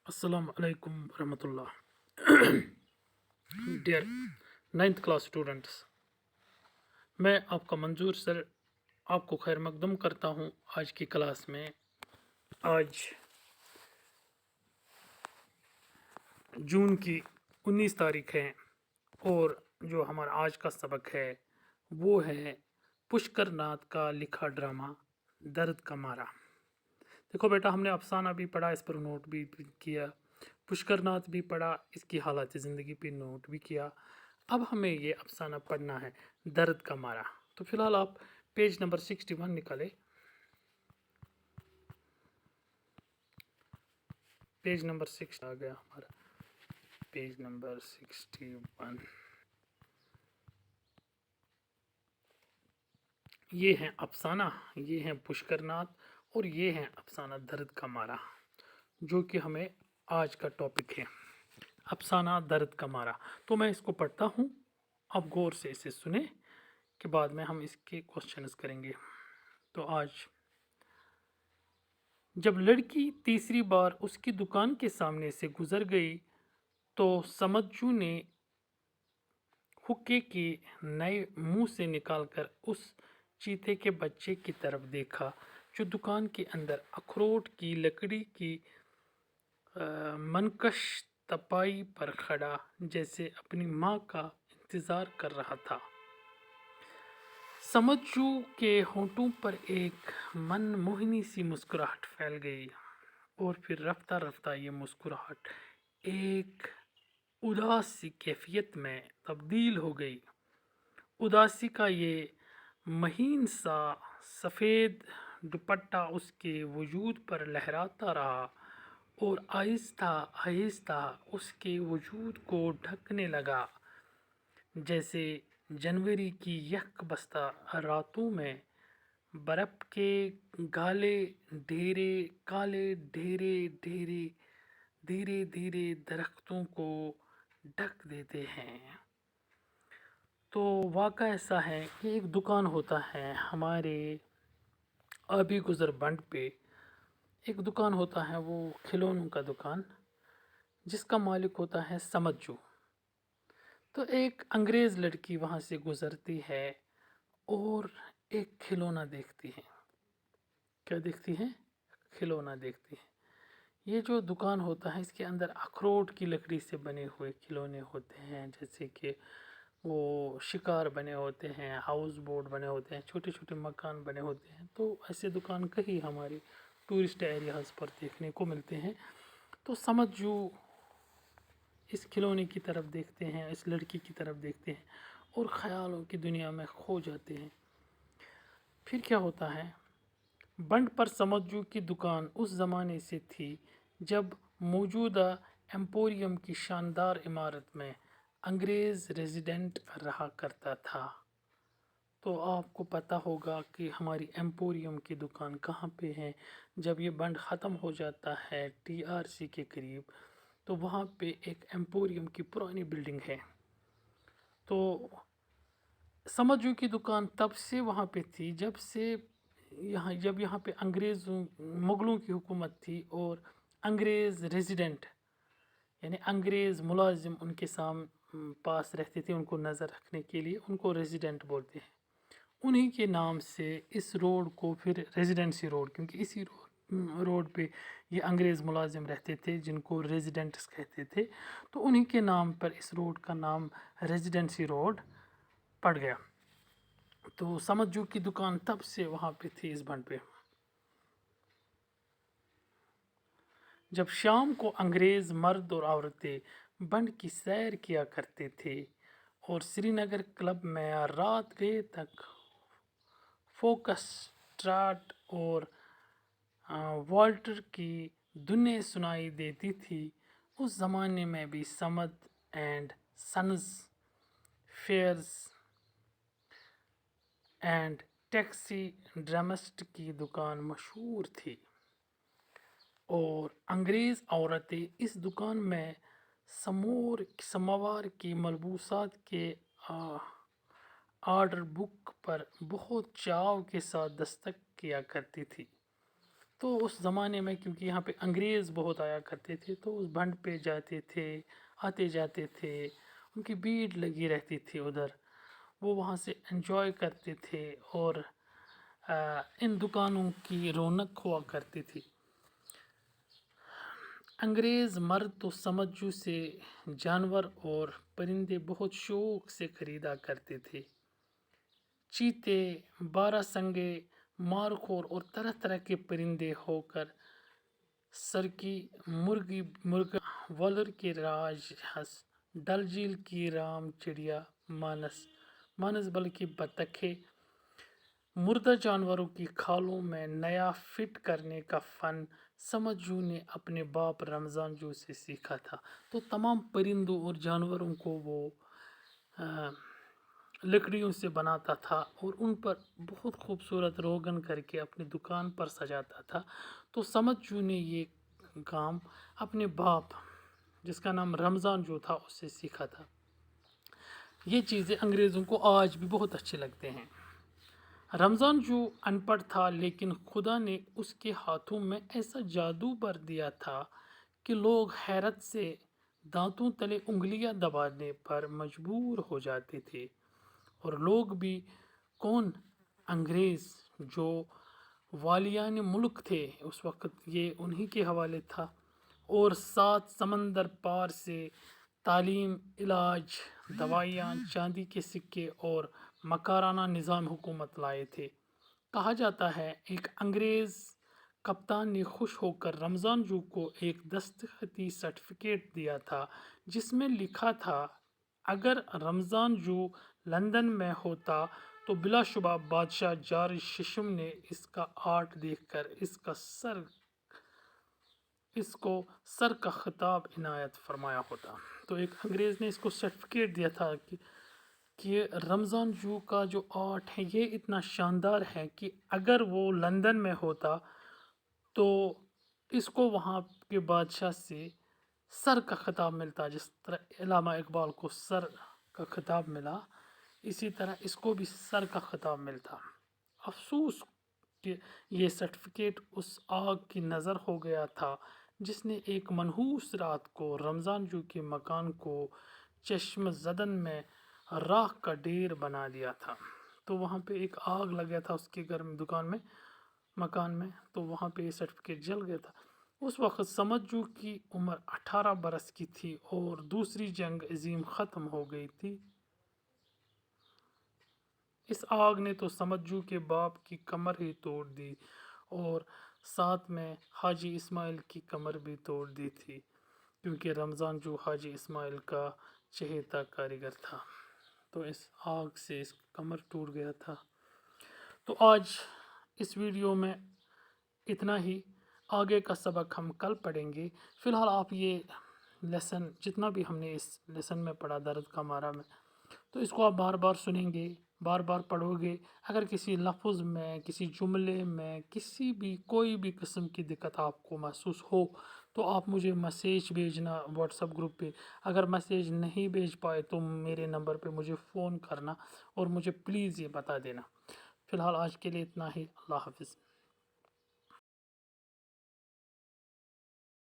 अस्सलाम वालेकुम रहमतुल्लाह। डियर 9th क्लास स्टूडेंट्स, मैं आपका मंजूर सर आपको खैर मकदम करता हूँ आज की क्लास में। आज जून की 19 तारीख है और जो हमारा आज का सबक है वो है पुष्कर नाथ का लिखा ड्रामा दर्द का मारा। देखो बेटा, हमने अफसाना भी पढ़ा, इस पर नोट भी किया, पुष्कर नाथ भी पढ़ा, इसकी हालत ज़िंदगी पे नोट भी किया। अब हमें ये अफसाना पढ़ना है दर्द का मारा। तो फिलहाल आप पेज नंबर 61 निकाले। पेज नंबर 6 आ गया हमारा, पेज नंबर 61। ये है अफसाना, ये है पुष्कर नाथ और ये है अफसाना दर्द का मारा, जो कि हमें आज का टॉपिक है अफसाना दर्द का मारा। तो मैं इसको पढ़ता हूँ, आप गौर से इसे सुने, के बाद में हम इसके क्वेश्चंस करेंगे। तो आज जब लड़की तीसरी बार उसकी दुकान के सामने से गुजर गई तो समज्जू ने हुक्के के नए मुंह से निकालकर उस चीते के बच्चे की तरफ देखा जो दुकान के अंदर अखरोट की लकड़ी की मनकश तपाई पर खड़ा जैसे अपनी माँ का इंतजार कर रहा था। समज्जू के होंठों पर एक मनमोहिनी सी मुस्कुराहट फैल गई और फिर रफ्ता रफ्ता ये मुस्कुराहट एक उदास सी कैफियत में तब्दील हो गई। उदासी का ये महीन सा सफ़ेद दुपट्टा उसके वजूद पर लहराता रहा और आहिस्ता आहिस्ता उसके वजूद को ढकने लगा, जैसे जनवरी की यकबस्ता रातों में बर्फ़ के काले ढेरे धीरे धीरे दरख्तों को ढक देते हैं। तो वाक़ा ऐसा है कि एक दुकान होता है हमारे अभी गुज़र बंड पे, एक दुकान होता है, वो खिलौनों का दुकान, जिसका मालिक होता है समज्जू। तो एक अंग्रेज़ लड़की वहाँ से गुज़रती है और एक खिलौना देखती है। क्या देखती है? खिलौना देखती है। ये जो दुकान होता है इसके अंदर अखरोट की लकड़ी से बने हुए खिलौने होते हैं, जैसे कि वो शिकार बने होते हैं, हाउस बोट बने होते हैं, छोटे छोटे मकान बने होते हैं। तो ऐसे दुकान कहीं हमारे टूरिस्ट एरियाज़ पर देखने को मिलते हैं। तो समज्जू इस खिलौने की तरफ देखते हैं, इस लड़की की तरफ देखते हैं और ख़यालों की दुनिया में खो जाते हैं। फिर क्या होता है, बंड पर समज्जू की दुकान उस ज़माने से थी जब मौजूदा एम्पोरियम की शानदार इमारत में अंग्रेज़ रेजिडेंट रहा करता था। तो आपको पता होगा कि हमारी एम्पोरियम की दुकान कहाँ पे है। जब ये बंड ख़त्म हो जाता है टीआरसी के करीब, तो वहाँ पे एक एम्पोरियम की पुरानी बिल्डिंग है। तो समज्जू की दुकान तब से वहाँ पे थी जब यहाँ पे मुग़लों की हुकूमत थी और अंग्रेज़ रेजिडेंट यानी अंग्रेज़ मुलाजिम उनके पास रहते थे, उनको नज़र रखने के लिए, उनको रेजिडेंट बोलते हैं। उन्हीं के नाम से इस रोड को फिर रेजिडेंसी रोड, क्योंकि इसी रोड पे ये अंग्रेज़ मुलाजिम रहते थे जिनको रेजिडेंट्स कहते थे, तो उन्हीं के नाम पर इस रोड का नाम रेजिडेंसी रोड पड़ गया। तो समज्जू की दुकान तब से वहाँ पे थी इस बंड पे। जब शाम को अंग्रेज़ मर्द और औरतें बंड की सैर किया करते थे और श्रीनगर क्लब में रात गए तक फोकस ट्राट और वॉल्टर की धुनें सुनाई देती थी, उस ज़माने में भी Samad and sons furriers and taxidermist की दुकान मशहूर थी और अंग्रेज़ औरतें इस दुकान में समोवार की मलबूसात के आर्डर बुक पर बहुत चाव के साथ दस्तक किया करती थी। تو اس زمانے میں کیونکہ یہاں پہ انگریز بہت آیا کرتے تھے تو اس بھنڈ پہ جاتے تھے، آتے جاتے تھے، ان کی بھیڑ لگی رہتی تھی ادھر، وہ وہاں سے انجوائے کرتے تھے اور ان دکانوں کی رونق ہوا کرتی تھی۔ انگریز مرد تو سمجھو سے جانور اور پرندے بہت شوق سے خریدا کرتے تھے۔ چیتے، بارہ سنگے، مارخور اور طرح طرح کے پرندے ہو کر سرکی، مرغا، ولر کی راج ہنس، ڈل جھیل کی رام چڑیا، مانس بلکہ بطخیں، مردہ جانوروں کی کھالوں میں نیا فٹ کرنے کا فن سمجھو نے اپنے باپ رمضان جو سے سیکھا تھا۔ تو تمام پرندوں اور جانوروں کو وہ لکڑیوں سے بناتا تھا اور ان پر بہت خوبصورت روغن کر کے اپنی دکان پر سجاتا تھا۔ تو سمجھو نے یہ کام اپنے باپ جس کا نام رمضان جو تھا اس سے سیکھا تھا۔ یہ چیزیں انگریزوں کو آج بھی بہت اچھے لگتے ہیں۔ رمضان جو ان پڑھ تھا لیکن خدا نے اس کے ہاتھوں میں ایسا جادو بھر دیا تھا کہ لوگ حیرت سے دانتوں تلے انگلیاں دبانے پر مجبور ہو جاتے تھے، اور لوگ بھی کون؟ انگریز جو والیان ملک تھے اس وقت، یہ انہی کے حوالے تھا، اور 7 سمندر پار سے تعلیم، علاج، دوائیاں، چاندی کے سکے اور مکرانہ نظام حکومت لائے تھے۔ کہا جاتا ہے ایک انگریز کپتان نے خوش ہو کر رمضان جو کو ایک دستخطی سرٹیفکیٹ دیا تھا جس میں لکھا تھا اگر رمضان جو لندن میں ہوتا تو بلا شبہ بادشاہ جارج ششم نے اس کا آرٹ دیکھ کر اس کو سر کا خطاب عنایت فرمایا ہوتا۔ تو ایک انگریز نے اس کو سرٹیفکیٹ دیا تھا کہ رمضان جو کا جو آرٹ ہے یہ اتنا شاندار ہے کہ اگر وہ لندن میں ہوتا تو اس کو وہاں کے بادشاہ سے سر کا خطاب ملتا، جس طرح علامہ اقبال کو سر کا خطاب ملا اسی طرح اس کو بھی سر کا خطاب ملتا۔ افسوس کہ یہ سرٹیفکیٹ اس آگ کی نظر ہو گیا تھا جس نے ایک منحوس رات کو رمضان جو کے مکان کو چشم زدن میں راکھ کا ڈھیر بنا دیا تھا۔ تو وہاں پہ ایک آگ لگ گیا تھا اس کے گھر میں، دکان میں، مکان میں، تو وہاں پہ یہ سرٹیفکیٹ جل گیا تھا۔ اس وقت سمجھو کی عمر 18 برس کی تھی اور دوسری جنگ عظیم ختم ہو گئی تھی۔ اس آگ نے تو سمجھو کے باپ کی کمر ہی توڑ دی اور ساتھ میں حاجی اسماعیل کی کمر بھی توڑ دی تھی، کیونکہ رمضان جو حاجی اسماعیل کا چہیتا کاریگر تھا، تو اس آگ سے اس کمر ٹوٹ گیا تھا۔ تو آج اس ویڈیو میں اتنا ہی، آگے کا سبق ہم کل پڑھیں گے۔ فی الحال آپ یہ لیسن جتنا بھی ہم نے اس لیسن میں پڑھا درد کا مارا میں، تو اس کو آپ بار بار سنیں گے، بار بار پڑھو گے۔ اگر کسی لفظ میں، کسی جملے میں، کسی بھی کوئی بھی قسم کی دقت آپ کو محسوس ہو تو آپ مجھے میسیج بھیجنا واٹس ایپ گروپ پہ۔ اگر میسیج نہیں بھیج پائے تو میرے نمبر پہ مجھے فون کرنا اور مجھے پلیز یہ بتا دینا۔ فی الحال آج کے لیے اتنا ہی، اللہ حافظ۔